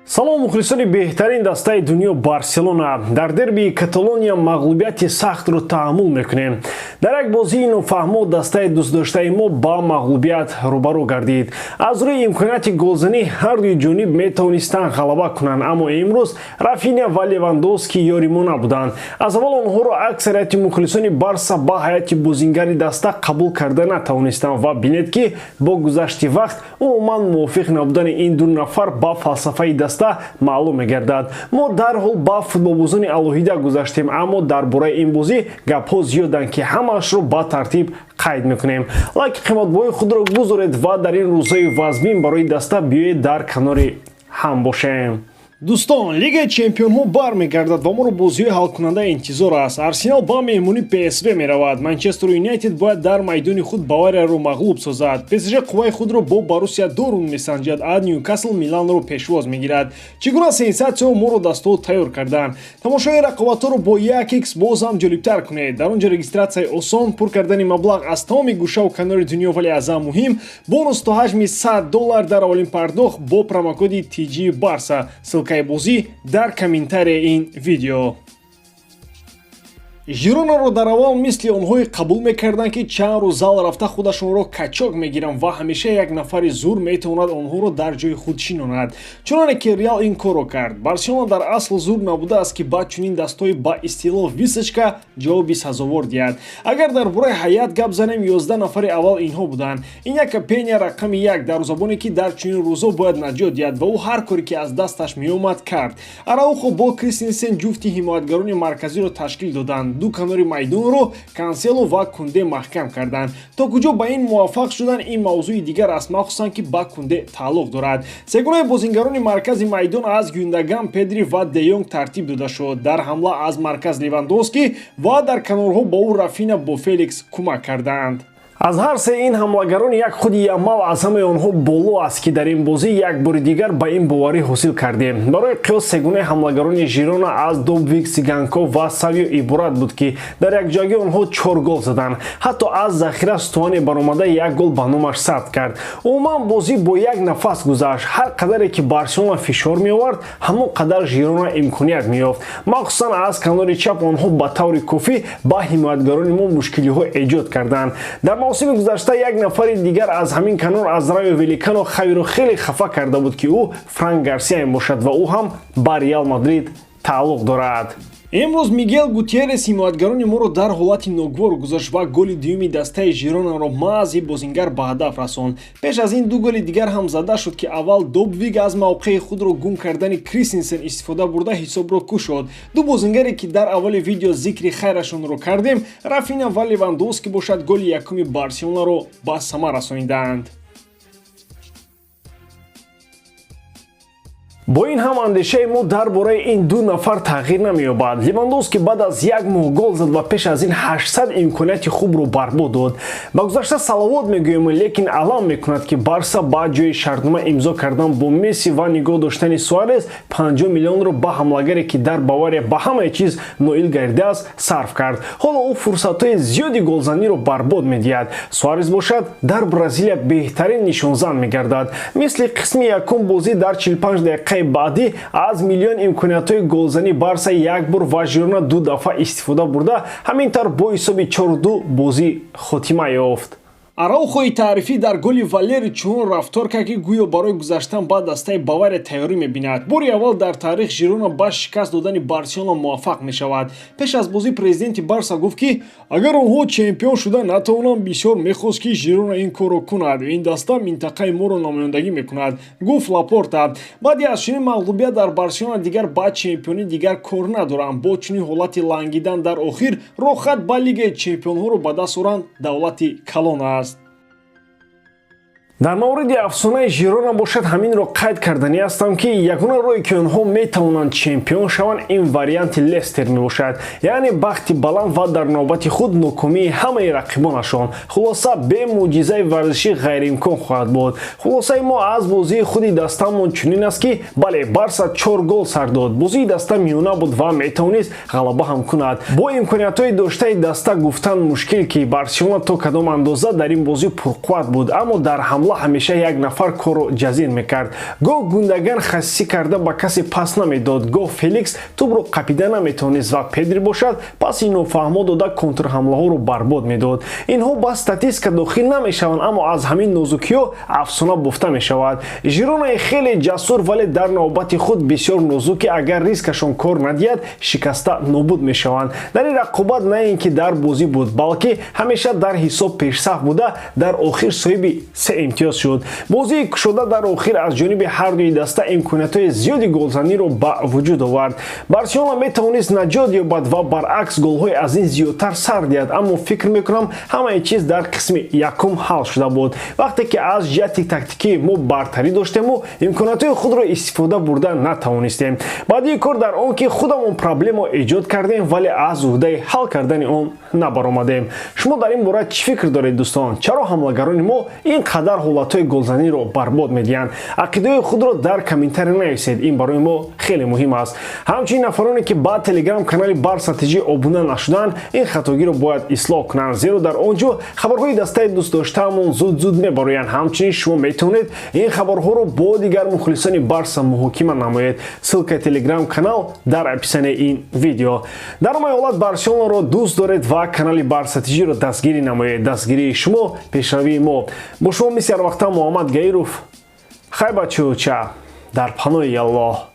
салом мухлисони беҳтарин дастаи дунё Барселона дар дербии Каталония мағлубияти сахтро таҳаммул мекунем. Дар як бозии нофаҳмо дастаи дӯстдоштаи мо ба мағлубият рӯбарӯ гардид. Аз рӯи имконияти голзанӣ ҳардуи ҷониб метавонистанд ғалаба кунанд, аммо имрӯз Рафиня ва Левандовски ёри мо набуданд. Аз аввал онҳоро аксарияти мухлисони Барса ба ҳайати бозингари даста қабул карда натавонистанд ва бинед ки бо гузашти вақт умуман мувофиқ набудани ин ду нафар ба фалсафаи даста маълум мегардад. Мо дарҳол ба футболбозони алоҳида гузаштем, аммо дар бораи ин бозӣ гапҳо зиёданд ки ҳамаашро ба тартиб қайд мекунем. Лайки қиматбоҳои худро гузоред ва дар ин рӯзҳои вазмин барои даста биёед дар канори ҳам бошем. Дӯстон, Лигаи Чемпионҳо бармегардад ва моро бозиҳои ҳалкунанда интизор аст. Арсенал ба меҳмонӣ ПСВ меравад. Манчестер Юнайтед бояд дар майдони худ Баварияро мағлуб созад. ПСЖ қувваи худро бо Боруссия Дортмунд месанҷад, а Ньюкасл Миланро пешвоз мегирад. Чӣ гуна сенсатсияҳо моро дастҳо тайёр карданд. Тамошои рақобатҳоро бо 1x боз ҳам ҷолибтар кунед. Дар он ҷо регистратсияи осон, пур кардани маблағ аз тамоми гӯшаву канори дунё, вале аз ҳам муҳим бонус то ҳаҷми $100 дар аввалин пардохт бо промокоди TG Barsa. Ссилкаи бозӣ дар комментарияи ин видео. Жиронаро дар аввал мисли онҳое қабул мекарданд ки чанд рӯз зал рафта худашонро качок мегиранд ва ҳамеша як нафари зур метавонад онҳоро дар ҷои худ шинонад. Чуноне ки Реал ин корро кард. Барселона дар асл зур набудааст ки ба чунин дастҳои ба истилоҳ височка ҷавоби сазовор диҳад. Агар дар бораи ҳайат гап занем, 11 нафари аввал инҳо буданд. Ин як Пеня рақами 1 дарвозабоне ки дар чунин рӯзҳо бояд наҷот диҳад ва ӯ ҳар коре ки аз дасташ меомад кард. Араухо бо Кристенсен ҷуфти ҳимоятгарони марказиро ташкил доданд. Ду канори майдонро Кансело ва Кунде маҳкам карданд. То куҷо ба ин муваффақ шуданд, ин мавзӯи дигар аст, махсусан ки ба Кунде тааллуқ дорад. Сегонаи бозингарони маркази майдон аз Гюндаган, Педри ва Де Йонг тартиб дода шуд. Дар ҳамла аз марказ Левандовски ва дар канорҳо ба ӯ Рафиня бо Феликс кӯмак карданд. Аз ҳар се ин ҳамлагарони як худи Ямал аз ҳамаи онҳо боло аст ки дар ин бозӣ як бори дигар ба ин боварӣ ҳосил кардем. Барои қиёс сегонаи ҳамлагарони Жирона аз Добвик, Сиганков ва Савио иборат буд ки дар якҷоягӣ онҳо 4 гол заданд. Ҳатто аз захира Стуане баромада як гол ба номаш сабт кард. Умуман бозӣ бо як нафас гузашт. Ҳар қадаре ки Барселона фишор меовард, ҳамон қадар Жирона имконият меёфт. Махсусан аз канори чап онҳо ба таври кофӣ ба ҳимоятгарони мо мушкилиҳо эҷод карданд. Дар мавсими гузашта як нафари дигар аз ҳамин канор аз Райо Великано хавиро хеле хафа карда буд ки ӯ Франк Гарсия мебошад ва ӯ ҳам ба Реал Мадрид тааллуқ дорад. Имрӯз Мигел Гутиерес ҳимоятгарони моро дар ҳолати ногвор гузошт ва голи дуюми дастаи Жиронаро маҳзи бозингар ба ҳадаф расонд. Пеш аз ин ду голи дигар ҳам зада шуд ки аввал Добвиг аз мавқеи худро гум кардани Кристенсен истифода бурда ҳисобро кушод. Ду бозингаре ки дар аввали видео зикри хайрашонро кардем, Рафиня ва Левандовски бошад голи якуми Барселонаро ба сама расонидаанд. Бо ин ҳам андешаи мо дар бораи ин ду нафар тағйир намеёбад. Левандовски баъд аз як моҳ гол зад ва пеш аз ин 800 имконияти хубро барбод дод. Ба гузашта саловот мегӯем, лекин аълам мекунад ки Барса ба ҷои шартнома имзо кардан бо Месси ва нигоҳ доштани Суарес 50 миллионро ба ҳамлагаре ки дар Бавария ба ҳамаи чиз ноил гардидааст сарф кард. Ҳоло ӯ фурсатҳои зиёди голзаниро барбод медиҳад. Суарес бошад дар Бразилия беҳтарин нишонзан мегардад. Мисли қисми якум бозӣ дар 45 дақиқа баъдӣ аз миллион имкониятҳои голзанӣ Барса як бор ва Жирона ду дафъа истифода бурда ҳамин тавр бо ҳисоби 4-2 бозӣ хотима ёфт. Араухои таърифӣ дар голи Валери чунон рафтор кард ки гӯё барои гузаштан ба дастаи Бавария тайёрӣ мебинад. Бори аввал дар таърих Жирона ба шикаст додани Барселона муваффақ мешавад. Пеш аз бозӣ президенти Барса гуфт ки агар онҳо чемпион шуда натавонанд, бисёр мехост ки Жирона ин корро кунад. Ин даста минтақаи моро намояндагӣ мекунад, гуфт Лапорта. Баъди аз чунин мағлубият дар Барселона дигар ба чемпионӣ дигар кор надорам. Бо чунин ҳолати лангидан дар охир рохат ба Лигаи Чемпионҳоро ба даст оранд давлати калон аст. дар мавриди афсонаи Жирона бошад ҳаминро қайд кардани ҳастам ки ягона роҳе ки онҳо метавонанд чемпион шаванд ин варианти Лестер мебошад, яъне бахти баланд ва дар навбати худ нокомии ҳамаи рақибонашон. Хулоса бе мӯъҷизаи варзишӣ ғайриимкон хоҳад буд. Хулосаи мо аз бозии худи дастамон чунин аст ки бале Барса 4 гол сар дод. Бозии даста миёна буд ва метавонист ғалаба ҳам кунад. Бо имкониятҳои доштаи даста гуфтан мушкил ки Барселона то кадом андоза дар ин бозӣ пурқувват буд, аммо дар ҳамла ҳамла ҳамеша як нафар корро ҷазир мекард. Гоҳ гундаган хасисӣ карда ба касе пас намедод, гоҳ Феликс тӯбро қапида наметавонист ва Педри бошад паси нофаҳмо дода контрҳамлаҳоро барбод медод. Инҳо ба статистика дохил намешаванд, аммо аз ҳамин нозукиҳо афсона бофта мешавад. Жиронаи хеле ҷасур, вале дар навбати худ бисёр нозуке, агар рискашон кор надиҳад шикаста нобуд мешаванд. Дар ин рақобат на ин ки дар бозӣ буд, балки ҳамеша дар ҳисоб пешсаф буда дар охир соҳиби 3 имтиёз шуд. Бозии кушода дар охир аз ҷониби ҳардуи даста имкониятҳои зиёди голзаниро ба вуҷуд овард. Барселона метавонист наҷот ёбад ва баръакс голҳои аз ин зиёдтар сар диҳад, аммо фикр мекунам ҳамаи чиз дар қисми якум ҳал шуда буд. Вақте ки аз ҷиҳати тактикӣ мо бартарӣ доштему, имкониятҳои худро истифода бурда натавонистем. Баъдии кор дар он ки худамон проблема эҷод кардем, вале аз уҳдаи ҳал кардани он набаромадем. Шумо дар ин бора чӣ фикр доред дӯстон? Чаро ҳамлагарони мо ин қадар ҳолатҳои голзаниро барбод медиҳанд? ақидаҳои худро дар комментария нависед, ин барои мо хеле муҳим аст. ҳамчунин нафароне ки ба телеграм канали Барса TG обуна нашуданд, ин хатогиро бояд ислоҳ кунанд, зеро дар он ҷо хабарҳои дастаи дӯстдоштаамон зуд мебароянд. ҳамчунин шумо метавонед ин хабарҳоро бо дигар мухлисони Барса муҳокима намоед. ссилкаи телеграм канал дар описаниеи ин видео. дар ҳамаи ҳолат Барселонаро дӯст доред ва канали Барса TG-ро дастгирӣ намоед. дастгирии шумо пешравии мо. бо шумо мисли ҳар вақта Муҳаммад Гаиров. Хайбачӯча дар паноҳи Аллоҳ.